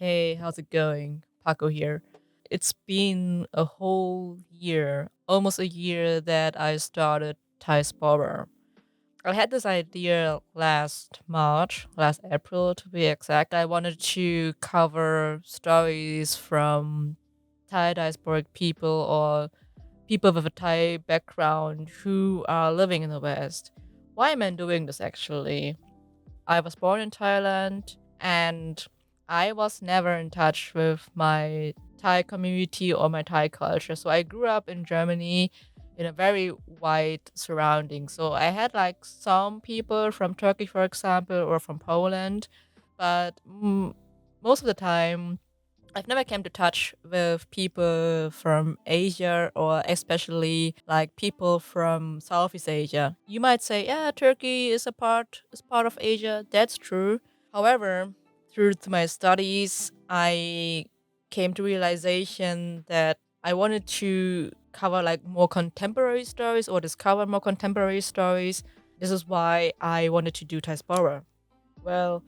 Hey, how's it going? Paco here. It's been a whole year, almost a year that I started Thaispora. I had this idea last March, last April to be exact. I wanted to cover stories from Thai diasporic people or people with a Thai background who are living in the West. Why am I doing this actually? I was born in Thailand and I was never in touch with my Thai community or my Thai culture. So I grew up in Germany in a very wide surrounding. So I had like some people from Turkey, for example, or from Poland, but most of the time I've never came to touch with people from Asia or especially like people from Southeast Asia. You might say, yeah, Turkey is part of Asia. That's true. However, through my studies, I came to realization that I wanted to cover like more contemporary stories or discover more contemporary stories. This is why I wanted to do Diaspora. Well,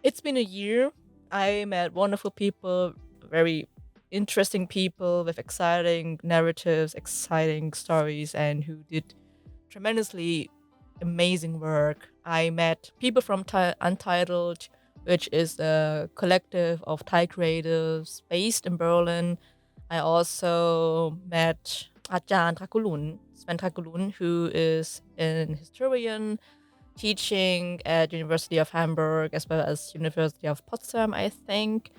it's been a year. I met wonderful people, very interesting people with exciting narratives, exciting stories, and who did tremendously amazing work. I met people from Untitled, which is a collective of Thai creatives based in Berlin. I also met Ajahn Trakulun, Sven Trakulun, who is an historian teaching at University of Hamburg as well as University of Potsdam, I think,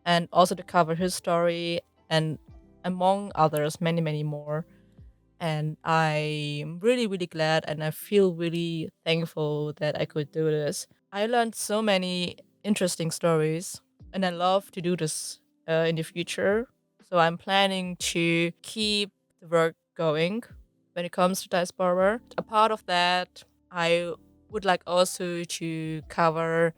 and also to cover his story and among others, many, many more. And I'm really, really glad and I feel really thankful that I could do this. I learned so many interesting stories and I love to do this in the future. So I'm planning to keep the work going when it comes to diaspora. A part of that, I would like also to cover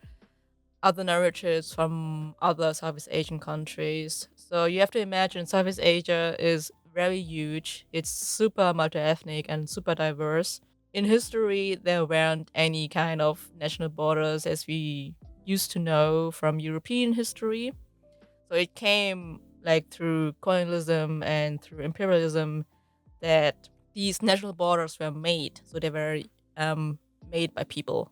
other narratives from other Southeast Asian countries. So you have to imagine Southeast Asia is very huge. It's super multi-ethnic and super diverse. In history, there weren't any kind of national borders as we used to know from European history. So it came like through colonialism and through imperialism that these national borders were made. So they were made by people.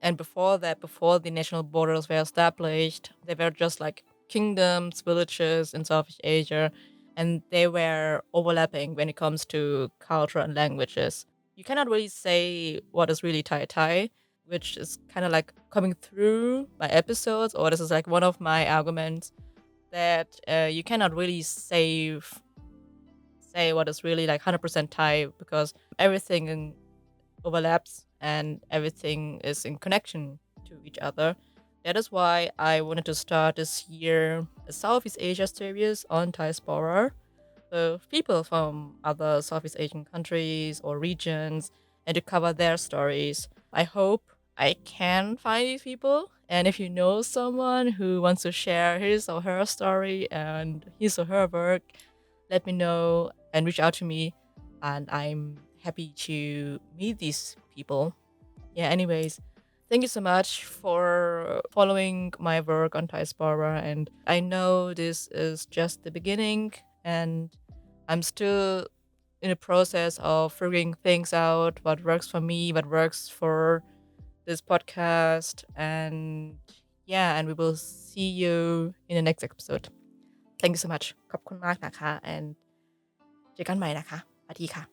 And before that, before the national borders were established, they were just like kingdoms, villages in Southeast Asia, and they were overlapping when it comes to culture and languages. You cannot really say what is really Thai Thai, which is kind of like coming through my episodes, or this is like one of my arguments that you cannot really say what is really like 100% Thai because everything overlaps and everything is in connection to each other. That is why I wanted to start this year a Southeast Asia series on Thaispora with people from other Southeast Asian countries or regions and to cover their stories. I hope I can find these people. And if you know someone who wants to share his or her story and his or her work, let me know and reach out to me. And I'm happy to meet these people. Yeah, anyways, thank you so much for following my work on Thaispora. And I know this is just the beginning, and I'm still in the process of figuring things out what works for me, what works for this podcast. And yeah, and we will see you in the next episode. Thank you so much. ขอบคุณมากนะคะ and เจอกันใหม่นะคะสวัสดีค่ะ